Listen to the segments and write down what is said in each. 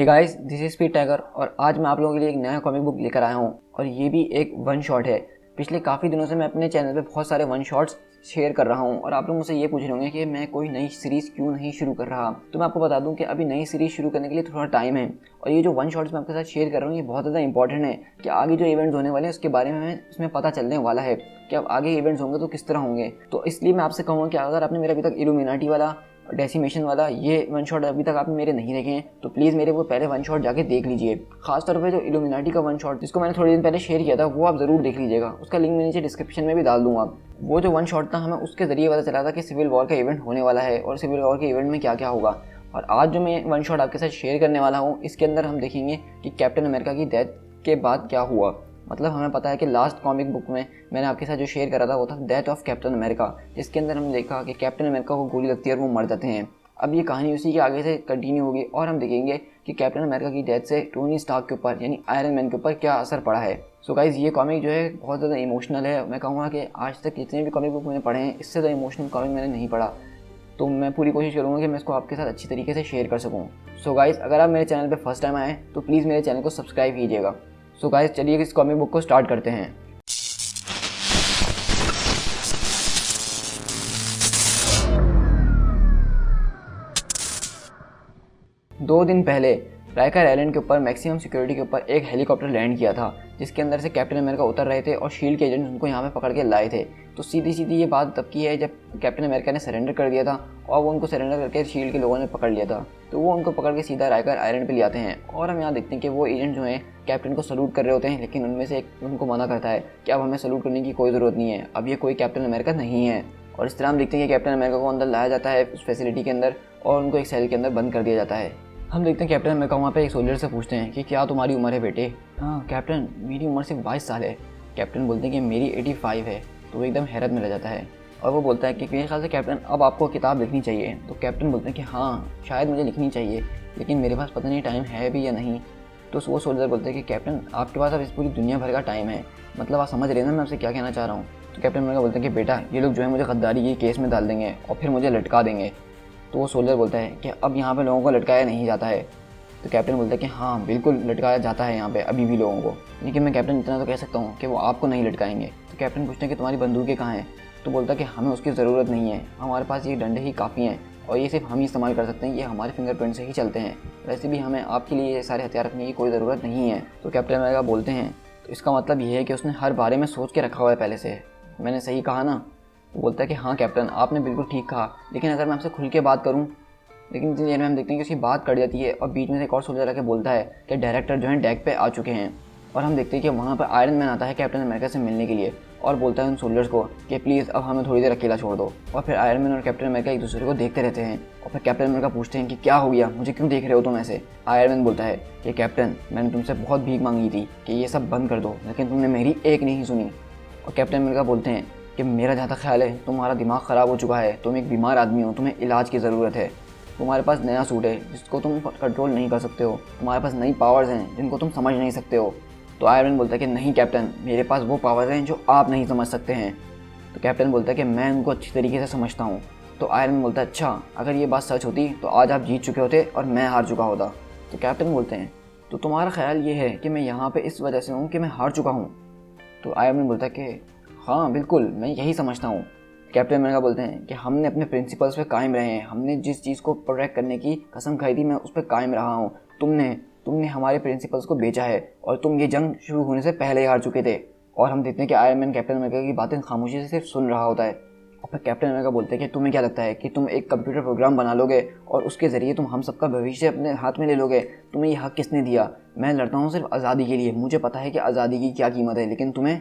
Hey guys, this is speed tiger और आज मैं आप लोगों के लिए एक नया कॉमिक बुक लेकर आया हूँ और ये भी एक वन शॉट है। पिछले काफ़ी दिनों से मैं अपने चैनल पे बहुत सारे वन शॉट्स शेयर कर रहा हूँ और आप लोग मुझसे ये पूछ रहे होंगे कि मैं कोई नई सीरीज़ क्यों नहीं शुरू कर रहा। तो मैं आपको बता दूं कि अभी नई सीरीज़ शुरू करने के लिए थोड़ा टाइम है और ये जो वन शॉट्स मैं आपके साथ शेयर कर रहा हूँ ये बहुत ज़्यादा इंपॉर्टेंट है कि आगे जो इवेंट्स होने वाले हैं उसके बारे में उसमें पता चलने वाला है कि अब आगे इवेंट्स होंगे तो किस तरह होंगे। तो इसलिए मैं आपसे कहूँगा कि अगर आपने मेरा अभी तक इल्यूमिनाटी वाला डेसिमेशन वाला ये वन शॉट अभी तक आपने मेरे नहीं देखे हैं तो प्लीज़ मेरे वो पहले वन शॉट जाके देख लीजिए। खासतौर पे जो इल्यूमिनाटी का वन शॉट जिसको मैंने थोड़े दिन पहले शेयर किया था वो आप ज़रूर देख लीजिएगा, उसका लिंक मैं नीचे डिस्क्रिप्शन में भी डाल दूंगा। वो जो वन शॉट था हमें उसके ज़रिए पता चला था कि सिविल वॉर का इवेंट होने वाला है और सिविल वॉर के इवेंट में क्या क्या होगा। और आज जो मैं वन शॉट आपके साथ शेयर करने वाला हूँ इसके अंदर हम देखेंगे कि कैप्टन अमेरिका की डेथ के बाद क्या हुआ। मतलब हमें पता है कि लास्ट कॉमिक बुक में मैंने आपके साथ जो शेयर करा था वो था डेथ ऑफ कैप्टन अमेरिका, जिसके अंदर हमने देखा कि कैप्टन अमेरिका को गोली लगती है और वो मर जाते हैं। अब ये कहानी उसी के आगे से कंटिन्यू होगी और हम देखेंगे कि कैप्टन अमेरिका की डेथ से टोनी स्टार्क के ऊपर यानी आयरन मैन के ऊपर क्या असर पड़ा है। सो गाइज ये कॉमिक जो है बहुत ज़्यादा इमोशनल है। मैं कहूँगा कि आज तक जितने भी कॉमिक बुक मैंने पढ़े हैं इससे ज़्यादा इमोशनल कॉमिक मैंने नहीं पढ़ा। तो मैं पूरी कोशिश करूँगा कि मैं इसको आपके साथ अच्छी तरीके से शेयर कर सकूँ। सो गाइज अगर आप मेरे चैनल पर फर्स्ट टाइम आए तो प्लीज़ मेरे चैनल को सब्सक्राइब कीजिएगा। सो गाइज चलिए इस कॉमिक बुक को स्टार्ट करते हैं। 2 दिन पहले राइकर आइलैंड के ऊपर मैक्सिमम सिक्योरिटी के ऊपर एक हेलीकॉप्टर लैंड किया था जिसके अंदर से कैप्टन अमेरिका उतर रहे थे और शील्ड के एजेंट्स उनको यहाँ पे पकड़ के लाए थे। तो सीधी सीधी ये बात तब की है जब कैप्टन अमेरिका ने सरेंडर कर दिया था और वो उनको सरेंडर करके शील्ड के लोगों ने पकड़ लिया था। तो वो उनको पकड़ के सीधा राइकर आइलैंड पे ले आते हैं और हम यहाँ देखते हैं कि वो एजेंट जो हैं कैप्टन को सल्यूट कर रहे होते हैं, लेकिन उनमें से एक उनको मना करता है कि अब हमें सल्यूट करने की कोई ज़रूरत नहीं है, अब ये कोई कैप्टन अमेरिका नहीं है। और इस तरह हम देखते हैं कि कैप्टन अमेरिका को अंदर लाया जाता है उस फैसिलिटी के अंदर और उनको एक सेल के अंदर बंद कर दिया जाता है। हम देखते हैं कैप्टन अमेरिका वहाँ पे एक सोल्जर से पूछते हैं कि क्या तुम्हारी उम्र है बेटे। हाँ कैप्टन, मेरी उम्र सिर्फ 22 साल है। कैप्टन बोलते हैं कि मेरी 85 है। तो वो एकदम हैरत में रह जाता है और वो बोलता है कि मेरे ख्याल से कैप्टन अब आपको किताब लिखनी चाहिए। तो कैप्टन बोलते हैं कि हाँ शायद मुझे लिखनी चाहिए लेकिन मेरे पास पता नहीं टाइम है भी या नहीं। तो वो सोल्जर बोलते हैं कि कैप्टन आपके पास अब इस पूरी दुनिया भर का टाइम है, मतलब आप समझ रहे हैं ना मैं आपसे क्या कहना चाह रहा हूँ। तो कैप्टन अमेरिका बोलते हैं कि बेटा ये लोग जो है मुझे गद्दारी के केस में डाल देंगे और फिर मुझे लटका देंगे। तो वो सोल्जर बोलता है कि अब यहाँ पे लोगों को लटकाया नहीं जाता है। तो कैप्टन बोलता है कि हाँ बिल्कुल लटकाया जाता है यहाँ पे अभी भी लोगों को, लेकिन मैं कैप्टन इतना तो कह सकता हूँ कि वो आपको नहीं लटकाएंगे। तो कैप्टन पूछते हैं कि तुम्हारी बंदूकें कहाँ हैं। तो बोलता है कि हमें उसकी ज़रूरत नहीं है, हमारे पास ये डंडे ही काफ़ी हैं और ये सिर्फ हम ही इस्तेमाल कर सकते हैं, ये हमारे फिंगरप्रिंट से ही चलते हैं, वैसे भी हमें आपके लिए ये सारे हथियार रखने की कोई ज़रूरत नहीं है। तो कैप्टन अमेरिका बोलते हैं तो इसका मतलब ये है कि उसने हर बारे में सोच के रखा हुआ है पहले से, मैंने सही कहा ना। तो बोलता है कि हाँ कैप्टन आपने बिल्कुल ठीक कहा, लेकिन अगर मैं आपसे खुल के बात करूँ। लेकिन इतनी देर में हम देखते हैं कि उसकी बात कट जाती है और बीच में से एक और सोल्जर आके बोलता है कि डायरेक्टर जो है डेक पे आ चुके हैं। और हम देखते हैं कि वहाँ पर आयरन मैन आता है कैप्टन अमेरिका से मिलने के लिए और बोलता है उन सोल्जर्स को कि प्लीज़ अब हमें थोड़ी देर अकेला छोड़ दो। और फिर आयरन मैन और कैप्टन अमेरिका एक दूसरे को देखते रहते हैं और फिर कैप्टन अमेरिका पूछते हैं कि क्या हो गया, मुझे क्यों देख रहे हो तुम ऐसे। आयरन मैन बोलता है कि कैप्टन मैंने तुमसे बहुत भीख मांगी थी कि ये सब बंद कर दो, लेकिन तुमने मेरी एक नहीं सुनी। और कैप्टन अमेरिका बोलते हैं कि मेरा जहाँ तक ख्याल है तुम्हारा दिमाग ख़राब हो चुका है, तुम एक बीमार आदमी हो, तुम्हें इलाज की ज़रूरत है। तुम्हारे पास नया सूट है जिसको तुम कंट्रोल नहीं कर सकते हो, तुम्हारे पास नई पावर्स हैं जिनको तुम समझ नहीं सकते हो। तो आयरन मैन बोलता है कि नहीं कैप्टन, मेरे पास वो पावर्स हैं जो आप नहीं समझ सकते हैं। तो कैप्टन बोलता है कि मैं उनको अच्छी तरीके से समझता हूँ। तो आयरन मैन बोलता है अच्छा, अगर ये बात सच होती तो आज आप जीत चुके होते और मैं हार चुका होता। तो कैप्टन बोलते हैं तो तुम्हारा ख्याल ये है कि मैं यहाँ पर इस वजह से हूँ कि मैं हार चुका हूँ। तो आयरन मैन बोलता है कि हाँ बिल्कुल मैं यही समझता हूँ। कैप्टन अमेरिका बोलते हैं कि हमने अपने प्रिंसिपल्स पे कायम रहे हैं, हमने जिस चीज़ को प्रोटेक्ट करने की कसम खाई थी मैं उस पर कायम रहा हूँ। तुमने हमारे प्रिंसिपल्स को बेचा है और तुम ये जंग शुरू होने से पहले ही हार चुके थे। और हम देखते हैं कि आयरन मैन कैप्टन अमेरिका की बातें खामोशी से सिर्फ सुन रहा होता है। और फिर कैप्टन अमेरिका बोलते हैं कि तुम्हें क्या लगता है कि तुम एक कंप्यूटर प्रोग्राम बना लोगे और उसके ज़रिए तुम हम सबका भविष्य अपने हाथ में ले लोगे। तुम्हें ये हक किसने दिया। मैं लड़ता हूँ सिर्फ आज़ादी के लिए, मुझे पता है कि आज़ादी की क्या कीमत है, लेकिन तुम्हें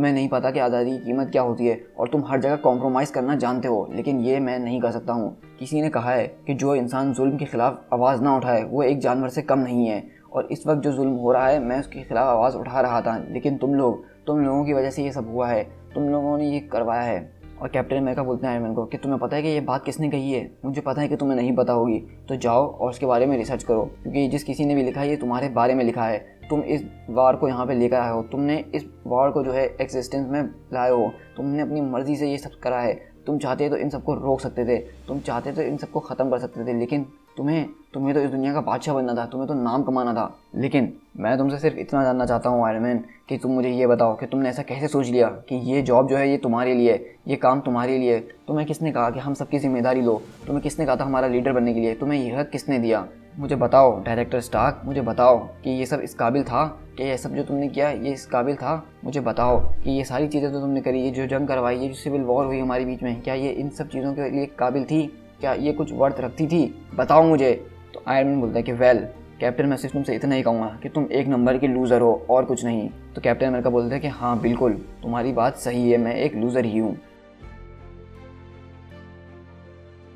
नहीं पता कि आज़ादी की कीमत क्या होती है और तुम हर जगह कॉम्प्रोमाइज़ करना जानते हो, लेकिन ये मैं नहीं कर सकता हूँ। किसी ने कहा है कि जो इंसान जुल्म के ख़िलाफ़ आवाज़ ना उठाए वो एक जानवर से कम नहीं है, और इस वक्त जो जुल्म हो रहा है मैं उसके खिलाफ़ आवाज़ उठा रहा था, लेकिन तुम लोगों की वजह से ये सब हुआ है, तुम लोगों ने ये करवाया है। और कैप्टन अमेरिका बोलते हैं आयरन मैन को कि तुम्हें पता है कि ये बात किसने कही है। मुझे पता है कि तुम्हें नहीं पता होगी, तो जाओ और उसके बारे में रिसर्च करो, क्योंकि जिस किसी ने भी लिखा है ये तुम्हारे बारे में लिखा है। तुम इस वार को यहाँ पे लेकर आए हो, तुमने इस वार को जो है एग्जिस्टेंस में लाए हो, तुमने अपनी मर्ज़ी से ये सब करा है। तुम चाहते तो इन सबको रोक सकते थे, तुम चाहते तो इन सबको ख़त्म कर सकते थे, लेकिन तुम्हें तुम्हें तो इस दुनिया का बादशाह बनना था, तुम्हें तो नाम कमाना था। लेकिन मैं तुमसे सिर्फ इतना जानना चाहता हूँ आयरन मैन कि तुम मुझे ये बताओ कि तुमने ऐसा कैसे सोच लिया कि ये जॉब जो है ये तुम्हारे लिए, ये काम तुम्हारे लिए। तुम्हें किसने कहा कि हम सबकी जिम्मेदारी लो? तुम्हें किसने कहा था हमारा लीडर बनने के लिए? तुम्हें यह हक किसने दिया? मुझे बताओ डायरेक्टर स्टार्क, मुझे बताओ कि ये सब इस काबिल था, कि ये सब जो तुमने किया ये इस काबिल था? मुझे बताओ कि ये सारी चीज़ें जो तुमने करी, ये जो जंग करवाई, ये जो सिविल वॉर हुई हमारे बीच में, क्या ये इन सब चीज़ों के लिए काबिल थी? क्या ये कुछ वर्थ रखती थी? बताओ मुझे। तो आयरन मैन बोलता है कि वेल कैप्टन, मैं सिर्फ तुमसे इतना ही कहूँगा कि तुम एक नंबर के लूज़र हो और कुछ नहीं। तो कैप्टन अमेरिका बोलता है कि हाँ बिल्कुल, तुम्हारी बात सही है, मैं एक लूज़र ही हूँ।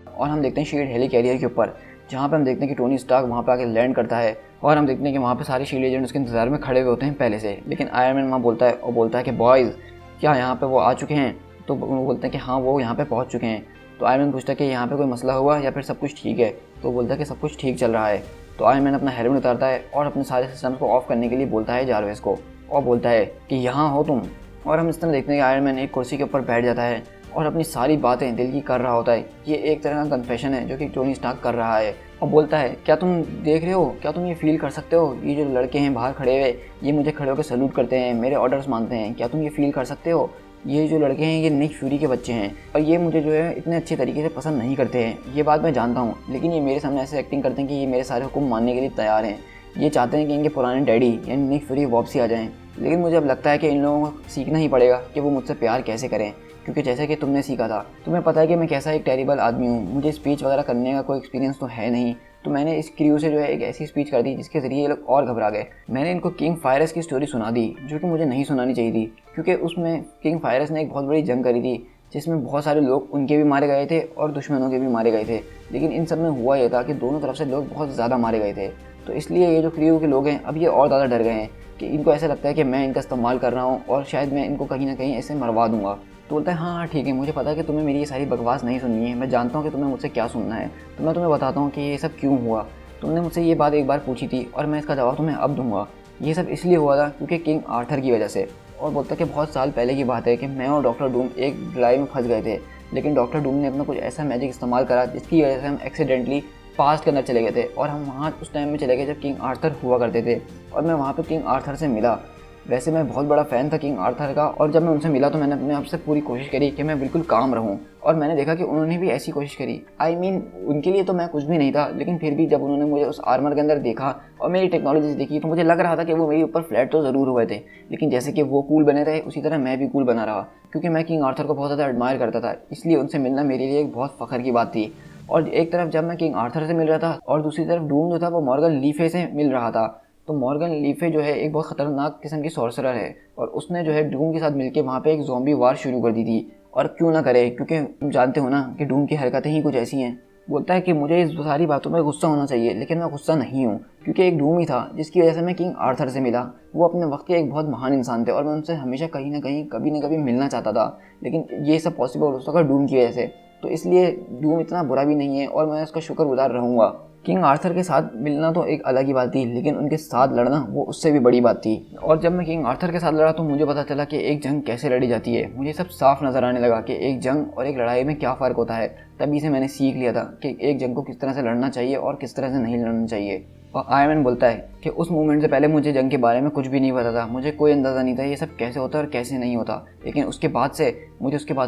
और हम देखते हैं शील्ड हेली कैरियर के ऊपर, जहाँ पे हम देखते हैं कि टोनी स्टार्क वहाँ पे आके लैंड करता है और हम देखते हैं कि वहाँ पे सारे शील्ड एजेंट उसके इंतजार में खड़े हुए होते हैं पहले से। लेकिन आयरन मैन वहाँ बोलता है कि बॉयज़, क्या यहाँ पे वो आ चुके हैं? तो वो बोलते हैं कि हाँ वो यहाँ पे पहुँच चुके हैं। तो आयरन मैन पूछता है कि यहाँ पे कोई मसला हुआ या फिर सब कुछ ठीक है? तो बोलता है कि सब कुछ ठीक चल रहा है। तो आयरन मैन अपना हेलमेट उतारता है और अपने सारे सिस्टम्स को ऑफ करने के लिए बोलता है जारवेस को, और बोलता है कि यहाँ हो तुम। और हम इस तरह देखते हैं कि आयरन मैन एक कुर्सी के ऊपर बैठ जाता है और अपनी सारी बातें दिल की कर रहा होता है। ये एक तरह का कन्फेशन है जो कि टोनी स्टार्क कर रहा है, और बोलता है क्या तुम देख रहे हो, क्या तुम ये फील कर सकते हो? ये जो लड़के हैं बाहर खड़े हुए, ये मुझे खड़े होकर सैल्यूट करते हैं, मेरे ऑर्डर्स मानते हैं, क्या तुम ये फील कर सकते हो? ये जो लड़के हैं ये निक फ्यूरी के बच्चे हैं और ये मुझे जो है इतने अच्छे तरीके से पसंद नहीं करते हैं, ये बात मैं जानता हूँ, लेकिन ये मेरे सामने ऐसे एक्टिंग करते हैं कि ये मेरे सारे हुक्म मानने के लिए तैयार हैं। ये चाहते हैं कि इनके पुराने डैडी यानी निक फ्यूरी वापसी आ जाएं। लेकिन मुझे अब लगता है कि इन लोगों को सीखना ही पड़ेगा कि वो मुझसे प्यार कैसे करें, क्योंकि जैसे कि तुमने सीखा था, तुम्हें पता है कि मैं कैसा एक टेरिबल आदमी हूँ, मुझे स्पीच वगैरह करने का कोई एक्सपीरियंस तो है नहीं। तो मैंने इस क्रू से जो है एक ऐसी स्पीच कर दी जिसके ज़रिए ये लोग और घबरा गए। मैंने इनको किंग फायरस की स्टोरी सुना दी जो कि मुझे नहीं सुनानी चाहिए थी, क्योंकि उसमें किंग फायरस ने एक बहुत बड़ी जंग करी थी जिसमें बहुत सारे लोग उनके भी मारे गए थे और दुश्मनों के भी मारे गए थे। लेकिन इन सब में हुआ ये था कि दोनों तरफ से लोग बहुत ज़्यादा मारे गए थे। तो इसलिए ये जो क्रू के लोग हैं अब ये और ज़्यादा डर गए हैं कि इनको ऐसा लगता है कि मैं इनका इस्तेमाल कर रहा हूँ और शायद मैं इनको कहीं ना कहीं ऐसे मरवा दूंगा। तो बोलता है हाँ ठीक है, मुझे पता है कि तुम्हें मेरी ये सारी बकवास नहीं सुननी है, मैं जानता हूँ कि तुम्हें मुझसे क्या सुनना है, तो मैं तुम्हें बताता हूँ कि ये सब क्यों हुआ। तुमने मुझसे ये बात एक बार पूछी थी और मैं इसका जवाब तुम्हें अब दूंगा। ये सब इसलिए हुआ था क्योंकि किंग आर्थर की वजह से। और बोलता है कि बहुत साल पहले की बात है कि मैं और डॉक्टर डूम एक लड़ाई में फंस गए थे, लेकिन डॉक्टर डूम ने अपना कुछ ऐसा मैजिक इस्तेमाल करा जिसकी वजह से हम एक्सीडेंटली पास्ट के अंदर चले गए थे और हम वहाँ उस टाइम में चले गए जब किंग आर्थर हुआ करते थे, और मैं वहाँ पर किंग आर्थर से मिला। वैसे मैं बहुत बड़ा फ़ैन था किंग आर्थर का, और जब मैं उनसे मिला तो मैंने अपने आप से पूरी कोशिश करी कि मैं बिल्कुल काम रहूं, और मैंने देखा कि उन्होंने भी ऐसी कोशिश करी। आई मीन उनके लिए तो मैं कुछ भी नहीं था, लेकिन फिर भी जब उन्होंने मुझे उस आर्मर के अंदर देखा और मेरी टेक्नोलॉजी देखी तो मुझे लग रहा था कि वो मेरे ऊपर फ्लैट तो ज़रूर हुए थे, लेकिन जैसे कि वो कूल बने रहे उसी तरह मैं भी कूल बना रहा, क्योंकि मैं किंग आर्थर को बहुत ज़्यादा एडमायर करता था। इसलिए उनसे मिलना मेरे लिए एक बहुत फ़ख्र की बात थी। और एक तरफ जब मैं किंग आर्थर से मिल रहा था और दूसरी तरफ डूम जो था वो मॉर्गन लीफे से मिल रहा था। तो मॉर्गन लीफे जो है एक बहुत ख़तरनाक किस्म की सॉर्सरर है, और उसने जो है डूम के साथ मिलकर वहाँ पे एक ज़ॉम्बी वार शुरू कर दी थी। और क्यों ना करे, क्योंकि तुम जानते हो ना कि डूम की हरकतें ही कुछ ऐसी हैं। बोलता है कि मुझे इस सारी बातों में गुस्सा होना चाहिए, लेकिन मैं गुस्सा नहीं हूँ, क्योंकि एक डूम ही था जिसकी वजह से मैं किंग आर्थर से मिला। वो अपने वक्त के एक बहुत महान इंसान थे और मैं उनसे हमेशा कहीं ना कहीं कभी ना कभी मिलना चाहता था, लेकिन ये सब पॉसिबल हो सका डूम की वजह से। तो इसलिए डूम इतना बुरा भी नहीं है और मैं उसका शुक्रगुजार रहूँगा। किंग आर्थर के साथ मिलना तो एक अलग ही बात थी, लेकिन उनके साथ लड़ना वो उससे भी बड़ी बात थी। और जब मैं किंग आर्थर के साथ लड़ा तो मुझे पता चला कि एक जंग कैसे लड़ी जाती है। मुझे सब साफ नज़र आने लगा कि एक जंग और एक लड़ाई में क्या फ़र्क होता है। तभी से मैंने सीख लिया था कि एक जंग को किस तरह से लड़ना चाहिए और किस तरह से नहीं लड़ना चाहिए। और आयरन मैन बोलता है कि उस मूवमेंट से पहले मुझे जंग के बारे में कुछ भी नहीं पता था, मुझे कोई अंदाज़ा नहीं था ये सब कैसे होता है और कैसे नहीं होता, लेकिन उसके बाद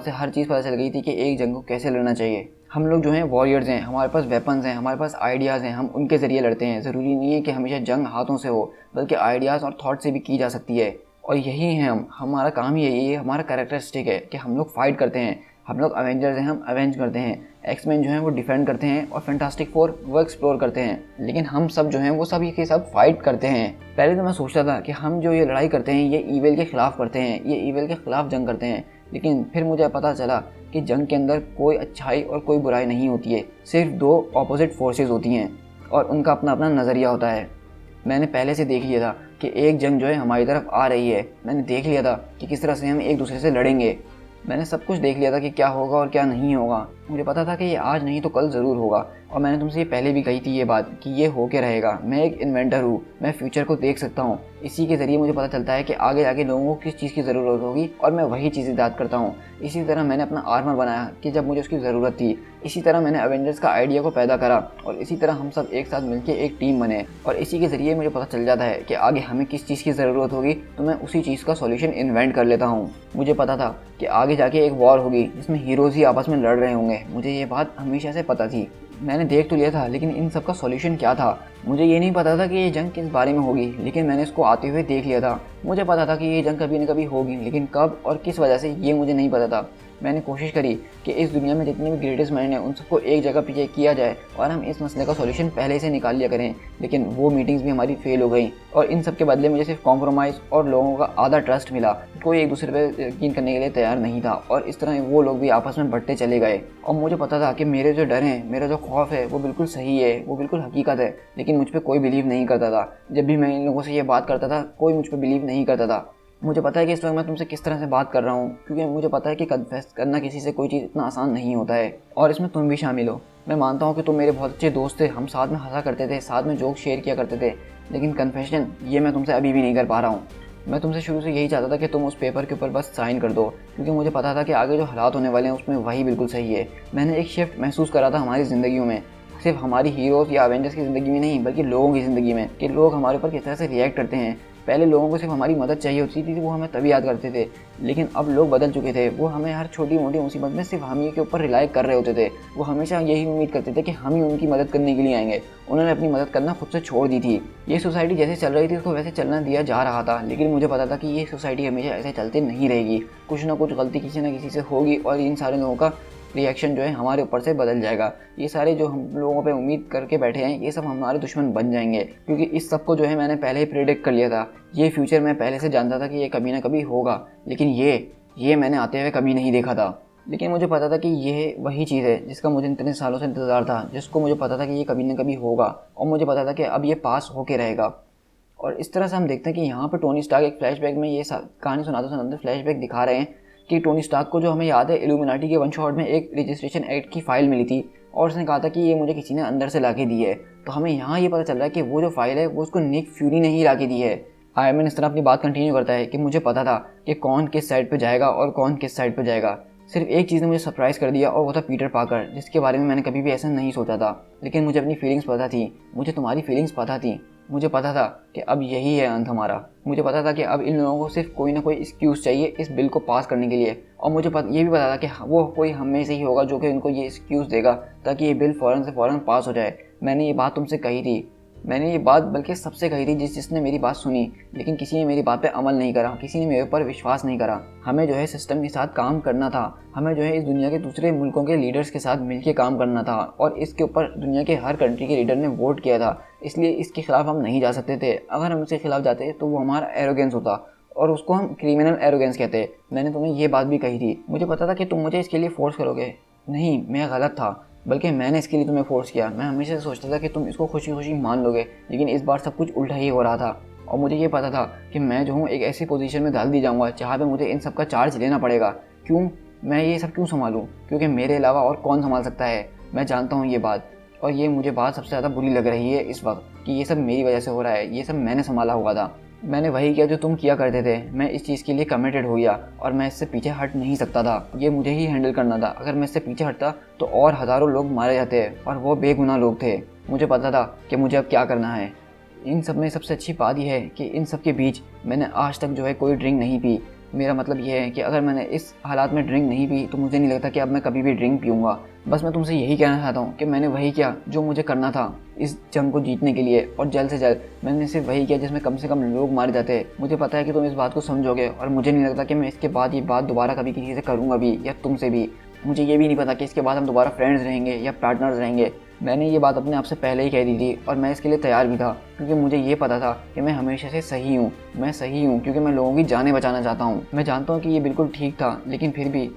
से हर चीज़ पता चल गई थी कि एक जंग को कैसे लड़ना चाहिए। हम लोग जो हैं वॉरियर्स हैं, हमारे पास वेपन्स हैं, हमारे पास आइडियाज़ हैं, हम उनके ज़रिए लड़ते हैं। ज़रूरी नहीं है कि हमेशा जंग हाथों से हो, बल्कि आइडियाज़ और थॉट से भी की जा सकती है। और यही है हमारा काम ही यही है, हमारा कैरेक्टरिस्टिक है कि हम लोग फाइट करते हैं। हम लोग अवेंजर्स हैं, हम अवेंज करते हैं। एक्समैन जो हैं वो डिफेंड करते हैं और फैंटास्टिक फोर वो एक्सप्लोर करते हैं। लेकिन हम सब जो हैं वो सब के सब फाइट करते हैं। पहले तो मैं सोचता था कि हम जो ये लड़ाई करते हैं ये ईविल के ख़िलाफ़ करते हैं, ये ईविल के ख़िलाफ़ जंग करते हैं, लेकिन फिर मुझे पता चला कि जंग के अंदर कोई अच्छाई और कोई बुराई नहीं होती है, सिर्फ दो ऑपोजिट फोर्सेस होती हैं और उनका अपना अपना नज़रिया होता है। मैंने पहले से देख लिया था कि एक जंग जो है हमारी तरफ आ रही है। मैंने देख लिया था कि किस तरह से हम एक दूसरे से लड़ेंगे। मैंने सब कुछ देख लिया था कि क्या होगा और क्या नहीं होगा। मुझे पता था कि ये आज नहीं तो कल ज़रूर होगा। और मैंने तुमसे ये पहले भी कही थी ये बात कि ये हो के रहेगा। मैं एक इन्वेंटर हूँ, मैं फ्यूचर को देख सकता हूँ। इसी के ज़रिए मुझे पता चलता है कि आगे जाके लोगों को किस चीज़ की ज़रूरत होगी और मैं वही चीज़ ईजाद करता हूँ। इसी तरह मैंने अपना आर्मर बनाया कि जब मुझे उसकी ज़रूरत थी। इसी तरह मैंने एवेंजर्स का आइडिया को पैदा करा और इसी तरह हम सब एक साथ मिलकर एक टीम बने। और इसी के ज़रिए मुझे पता चल जाता है कि आगे हमें किस चीज़ की ज़रूरत होगी, तो मैं उसी चीज़ का सॉल्यूशन इन्वेंट कर लेता हूँ। मुझे पता था कि आगे जाके एक वॉर होगी जिसमें हीरोज़ ही आपस में लड़ रहे होंगे। मुझे ये बात हमेशा से पता थी। मैंने देख तो लिया था, लेकिन इन सब का सॉल्यूशन क्या था मुझे ये नहीं पता था कि ये जंग किस बारे में होगी, लेकिन मैंने इसको आते हुए देख लिया था। मुझे पता था कि ये जंग कभी न कभी होगी, लेकिन कब और किस वजह से ये मुझे नहीं पता था। मैंने कोशिश करी कि इस दुनिया में जितने भी ग्रेटेस्ट माइंड हैं उन सबको एक जगह पीछे किया जाए और हम इस मसले का सॉल्यूशन पहले से निकाल लिया करें। लेकिन वो मीटिंग्स भी हमारी फेल हो गई और इन सब के बदले मुझे सिर्फ कॉम्प्रोमाइज़ और लोगों का आधा ट्रस्ट मिला। कोई एक दूसरे पर यकीन करने के लिए तैयार नहीं था और इस तरह वो लोग भी आपस में बढ़ते चले गए। और मुझे पता था कि मेरे जो डर हैं, मेरा जो खौफ है, वो बिल्कुल सही है, वो बिल्कुल हकीकत है, लेकिन मुझ पर कोई बिलीव नहीं करता था। जब भी मैं इन लोगों से ये बात करता था, कोई मुझ पर बिलीव नहीं करता था। मुझे पता है कि इस वक्त मैं तुमसे किस तरह से बात कर रहा हूँ, क्योंकि मुझे पता है कि कन्फेस करना किसी से कोई चीज़ इतना आसान नहीं होता है, और इसमें तुम भी शामिल हो। मैं मानता हूँ कि तुम मेरे बहुत अच्छे दोस्त थे, हम साथ में हंसा करते थे, साथ में जोक शेयर किया करते थे, लेकिन कन्फेशन ये मैं तुमसे अभी भी नहीं कर पा रहा हूँ। मैं तुमसे शुरू से यही चाहता था कि तुम उस पेपर के ऊपर बस साइन कर दो, क्योंकि मुझे पता था कि आगे जो हालात होने वाले हैं उसमें वही बिल्कुल सही है। मैंने एक शिफ्ट महसूस करा था हमारी ज़िंदगियों में, सिर्फ हमारी हीरोज़ या एवेंजर्स की ज़िंदगी में नहीं, बल्कि लोगों की ज़िंदगी में, कि लोग हमारे ऊपर किस तरह से रिएक्ट करते हैं। पहले लोगों को सिर्फ हमारी मदद चाहिए होती थी, वो हमें तभी याद करते थे, लेकिन अब लोग बदल चुके थे। वो हमें हर छोटी मोटी मुसीबत में सिर्फ हम ही के ऊपर रिलाई कर रहे होते थे। वो हमेशा यही उम्मीद करते थे कि हम ही उनकी मदद करने के लिए आएंगे। उन्होंने अपनी मदद करना खुद से छोड़ दी थी। ये सोसाइटी जैसे चल रही थी उसको वैसे चलना दिया जा रहा था, लेकिन मुझे पता था कि ये सोसाइटी हमेशा ऐसे चलते नहीं रहेगी। कुछ ना कुछ गलती किसी न किसी से होगी और इन सारे लोगों का रिएक्शन जो है हमारे ऊपर से बदल जाएगा। ये सारे जो हम लोगों पे उम्मीद करके बैठे हैं, ये सब हमारे दुश्मन बन जाएंगे, क्योंकि इस सब को जो है मैंने पहले ही प्रेडिक्ट कर लिया था। ये फ्यूचर मैं पहले से जानता था कि ये कभी ना कभी होगा, लेकिन ये मैंने आते हुए कभी नहीं देखा था। लेकिन मुझे पता था कि ये वही चीज़ है जिसका मुझे इतने सालों से इंतज़ार था, जिसको मुझे पता था कि ये कभी ना कभी होगा, और मुझे पता था कि अब ये पास होके रहेगा। और इस तरह से हम देखते हैं कि यहाँ पर टोनी स्टार्क एक फ्लैशबैक में ये कहानी सुनाते फ्लैशबैक दिखा रहे हैं कि टोनी स्टार्क को, जो हमें याद है, इल्यूमिनाटी के वन शॉट में एक रजिस्ट्रेशन एक्ट की फ़ाइल मिली थी और उसने कहा था कि ये मुझे किसी ने अंदर से ला के दी है। तो हमें यहाँ ये पता चल रहा है कि वो जो फाइल है वो उसको निक फ्यूरी ने ही ला के दी है। आयरन मैन इस तरह अपनी बात कंटिन्यू करता है कि मुझे पता था कि कौन किस साइड पर जाएगा और कौन किस साइड पर जाएगा। सिर्फ एक चीज़ ने मुझे सरप्राइज़ कर दिया और वो था पीटर पार्कर, जिसके बारे में मैंने कभी भी ऐसा नहीं सोचा था। लेकिन मुझे अपनी फीलिंग्स पता थी, मुझे तुम्हारी फीलिंग्स पता थी। मुझे पता था कि अब यही है अंत हमारा। मुझे पता था कि अब इन लोगों को सिर्फ कोई ना कोई एक्सक्यूज़ चाहिए इस बिल को पास करने के लिए, और मुझे ये भी पता था कि वो कोई हम में से ही होगा जो कि उनको ये एक्सक्यूज़ देगा ताकि ये बिल फ़ौरन से फ़ौरन पास हो जाए। मैंने ये बात तुमसे कही थी, मैंने ये बात बल्कि सबसे कही थी जिसने मेरी बात सुनी, लेकिन किसी ने मेरी बात पे अमल नहीं करा, किसी ने मेरे ऊपर विश्वास नहीं करा। हमें जो है सिस्टम के साथ काम करना था, हमें जो है इस दुनिया के दूसरे मुल्कों के लीडर्स के साथ मिलकर काम करना था, और इसके ऊपर दुनिया के हर कंट्री के लीडर ने वोट किया था। इसलिए इसके खिलाफ हम नहीं जा सकते थे। अगर हम इसके खिलाफ जाते तो वो हमारा एरोगेंस होता, और उसको हम क्रिमिनल एरोगेंस कहते। मैंने तुम्हें ये बात भी कही थी। मुझे पता था कि तुम मुझे इसके लिए फोर्स करोगे, नहीं, मैं गलत था, बल्कि मैंने इसके लिए तुम्हें फोर्स किया। मैं हमेशा से सोचता था कि तुम इसको खुशी खुशी मान लोगे, लेकिन इस बार सब कुछ उल्टा ही हो रहा था। और मुझे ये पता था कि मैं जो हूँ एक ऐसी पोजीशन में डाल दी जाऊँगा जहाँ पे मुझे इन सब का चार्ज लेना पड़ेगा। क्यों? मैं ये सब क्यों संभालूँ? क्योंकि मेरे अलावा और कौन संभाल सकता है? मैं जानता हूँ ये बात, और ये मुझे बात सबसे ज़्यादा बुरी लग रही है इस वक्त कि ये सब मेरी वजह से हो रहा है। ये सब मैंने संभाला हुआ था, मैंने वही किया जो तुम किया करते थे। मैं इस चीज़ के लिए कमिटेड हो गया और मैं इससे पीछे हट नहीं सकता था। ये मुझे ही हैंडल करना था। अगर मैं इससे पीछे हटता तो और हज़ारों लोग मारे जाते, और वो बेगुनाह लोग थे। मुझे पता था कि मुझे अब क्या करना है। इन सब में सबसे अच्छी बात यह है कि इन सब के बीच मैंने आज तक जो है कोई ड्रिंक नहीं पी। मेरा मतलब यह है कि अगर मैंने इस हालात में ड्रिंक नहीं पी तो मुझे नहीं लगता कि अब मैं कभी भी ड्रिंक पीऊँगा। बस मैं तुमसे यही कहना चाहता हूँ कि मैंने वही किया जो मुझे करना था इस जंग को जीतने के लिए, और जल्द से जल्द मैंने सिर्फ वही किया जिसमें कम से कम लोग मारे जाते। मुझे पता है कि तुम इस बात को समझोगे, और मुझे नहीं लगता कि मैं इसके बाद ये बात दोबारा कभी किसी से करूँगा भी, या तुमसे भी। मुझे ये भी नहीं पता कि इसके बाद हम दोबारा फ्रेंड्स रहेंगे या पार्टनर्स रहेंगे। मैंने ये बात अपने आप से पहले ही कह दी थी, और मैं इसके लिए तैयार भी था, क्योंकि मुझे ये पता था कि मैं हमेशा से सही हूँ। मैं सही हूँ क्योंकि मैं लोगों की जानें बचाना चाहता हूँ। मैं जानता हूँ कि ये बिल्कुल ठीक था, लेकिन फिर भी।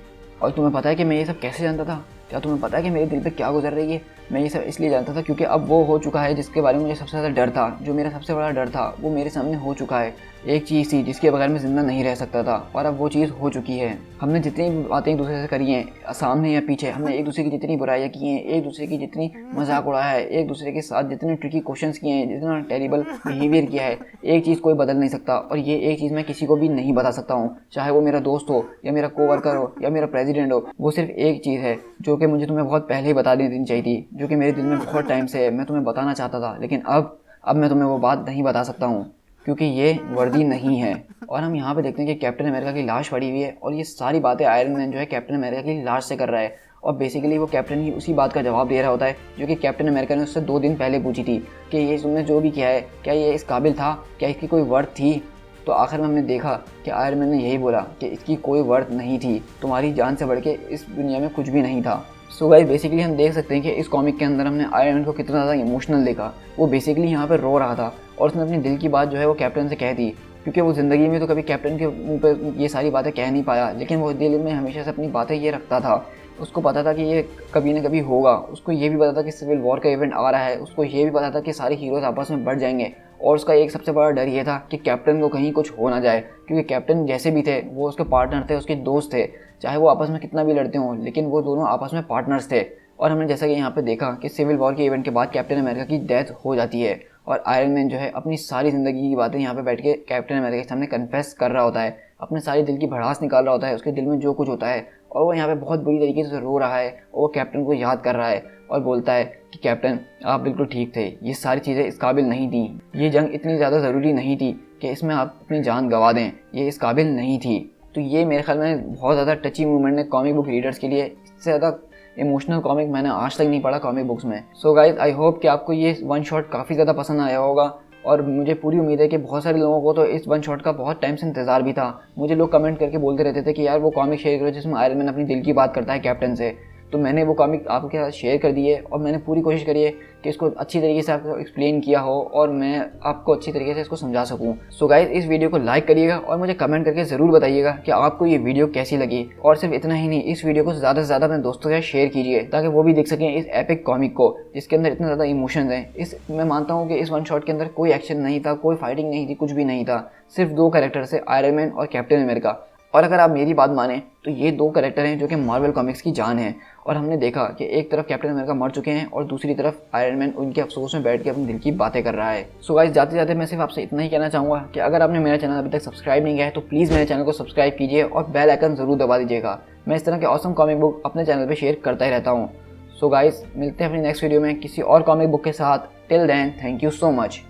और तुम्हें पता है कि मैं ये सब कैसे जानता था? क्या तुम्हें पता है कि मेरे दिल पे क्या गुजर रही है? मैं ये सब इसलिए जानता था क्योंकि अब वो हो चुका है जिसके बारे में मुझे सबसे ज़्यादा डर था। जो मेरा सबसे बड़ा डर था वो मेरे सामने हो चुका है। एक चीज़ थी जिसके बगैर मैं ज़िंदा नहीं रह सकता था और अब वो चीज़ हो चुकी है। हमने जितनी भी बातें एक दूसरे से करी हैं, सामने या पीछे, हमने एक दूसरे की जितनी बुराइयाँ की हैं, एक दूसरे की जितनी मजाक उड़ाया है, एक दूसरे के साथ जितने ट्रिकी क्वेश्चंस किए हैं, जितना टेरिबल बिहेवियर किया है, एक चीज़ कोई बदल नहीं सकता। और ये एक चीज़ मैं किसी को भी नहीं बता सकता हूँ, चाहे वो मेरा दोस्त हो या मेरा कोवर्कर हो या मेरा प्रेसिडेंट हो। वो सिर्फ एक चीज़ है जो कि मुझे तुम्हें बहुत पहले ही बता देनी चाहिए थी, जो कि मेरे दिल में बहुत टाइम से है। मैं तुम्हें बताना चाहता था, लेकिन अब मैं तुम्हें वो बात नहीं बता सकता हूँ क्योंकि ये वर्दी नहीं है। और हम यहाँ पे देखते हैं कि कैप्टन अमेरिका की लाश पड़ी हुई है और ये सारी बातें आयरन मैन जो है कैप्टन अमेरिका की लाश से कर रहा है। और बेसिकली वो कैप्टन ही उसी बात का जवाब दे रहा होता है जो कि कैप्टन अमेरिका ने उससे 2 दिन पहले पूछी थी कि ये तुमने जो भी किया है क्या ये इस काबिल था, क्या इसकी कोई वर्थ थी। तो आखिर में हमने देखा कि आयरन मैन ने यही बोला कि इसकी कोई वर्थ नहीं थी, तुम्हारी जान से बढ़ के इस दुनिया में कुछ भी नहीं था। सो गाइस बेसिकली हम देख सकते हैं कि इस कॉमिक के अंदर हमने आयरन मैन को कितना ज़्यादा इमोशनल देखा। वो बेसिकली यहाँ पर रो रहा था और उसने अपनी दिल की बात जो है वो कैप्टन से कह दी, क्योंकि वो ज़िंदगी में तो कभी कैप्टन के मुंह पे ये सारी बातें कह नहीं पाया, लेकिन वो दिल में हमेशा से अपनी बातें ये रखता था। उसको पता था कि ये कभी ना कभी होगा। उसको ये भी पता था कि सिविल वॉर का इवेंट आ रहा है। उसको ये भी पता था कि सारे हीरोज़ आपस में बढ़ जाएंगे। और उसका एक सबसे बड़ा डर ये था कि कैप्टन को कहीं कुछ हो ना जाए, क्योंकि कैप्टन जैसे भी थे वो उसके पार्टनर थे, उसके दोस्त थे। चाहे वो आपस में कितना भी लड़ते हों, लेकिन वो दोनों आपस में पार्टनर्स थे। और हमने जैसा कि यहाँ पे देखा कि सिविल वॉर के इवेंट के बाद कैप्टन अमेरिका की डेथ हो जाती है और आयरन मैन जो है अपनी सारी ज़िंदगी की बातें यहाँ पे बैठ के कैप्टन अमेरिका के सामने कन्फेस कर रहा होता है, अपने सारी दिल की भड़ास निकाल रहा होता है, उसके दिल में जो कुछ होता है। और वो यहाँ पे बहुत बुरी तरीके से रो रहा है और वो कैप्टन को याद कर रहा है और बोलता है कि कैप्टन आप बिल्कुल ठीक थे, ये सारी चीज़ें इस काबिल नहीं थी, ये जंग इतनी ज़्यादा ज़रूरी नहीं थी कि इसमें आप अपनी जान गंवा दें, ये इस काबिल नहीं थी। तो ये मेरे ख्याल में बहुत ज़्यादा टची मूवमेंट है कॉमिक बुक रीडर्स के लिए। इससे ज़्यादा इमोशनल कॉमिक मैंने आज तक नहीं पढ़ा कॉमिक बुक्स में। सो गाइज आई होप कि आपको ये वन शॉट काफ़ी ज़्यादा पसंद आया होगा और मुझे पूरी उम्मीद है कि बहुत सारे लोगों को तो इस वन शॉट का बहुत टाइम से इंतजार भी था। मुझे लोग कमेंट करके बोलते रहते थे कि यार वो कॉमिक शेयर करो जिसमें आयरन मैन अपनी दिल की बात करता है कैप्टन से। तो मैंने वो कॉमिक आपके साथ शेयर कर दी है और मैंने पूरी कोशिश करी है कि इसको अच्छी तरीके से आपको एक्सप्लेन किया हो और मैं आपको अच्छी तरीके से इसको समझा सकूं। सो गाइज इस वीडियो को लाइक करिएगा और मुझे कमेंट करके ज़रूर बताइएगा कि आपको ये वीडियो कैसी लगी। और सिर्फ इतना ही नहीं, इस वीडियो को ज़्यादा से ज़्यादा अपने दोस्तों के साथ शेयर कीजिए ताकि वो भी देख सकें इस एपिक कॉमिक को जिसके अंदर इतने ज़्यादा इमोशंस हैं। मैं मानता हूँ कि इस वन शॉट के अंदर कोई एक्शन नहीं था, कोई फाइटिंग नहीं थी, कुछ भी नहीं था। सिर्फ 2 कैरेक्टर थे, आयरन मैन और कैप्टन अमेरिका। और अगर आप मेरी बात माने तो ये 2 कैरेक्टर हैं जो कि मार्वल कॉमिक्स की जान है। और हमने देखा कि एक तरफ कैप्टन अमेरिका मर चुके हैं और दूसरी तरफ आयरन मैन उनके अफसोस में बैठ के अपने दिल की बातें कर रहा है। सो गाइस जाते जाते मैं सिर्फ आपसे इतना ही कहना चाहूँगा कि अगर आपने मेरा चैनल अभी तक सब्सक्राइब नहीं किया है तो प्लीज़ मेरे चैनल को सब्सक्राइब कीजिए और बेल आइकन ज़रूर दबा दीजिएगा। मैं इस तरह के ऑसम कॉमिक बुक अपने चैनल पर शेयर करता ही रहता हूँ। सो गाइस मिलते हैं अपनी नेक्स्ट वीडियो में किसी और कॉमिक बुक के साथ। Till then thank you so much.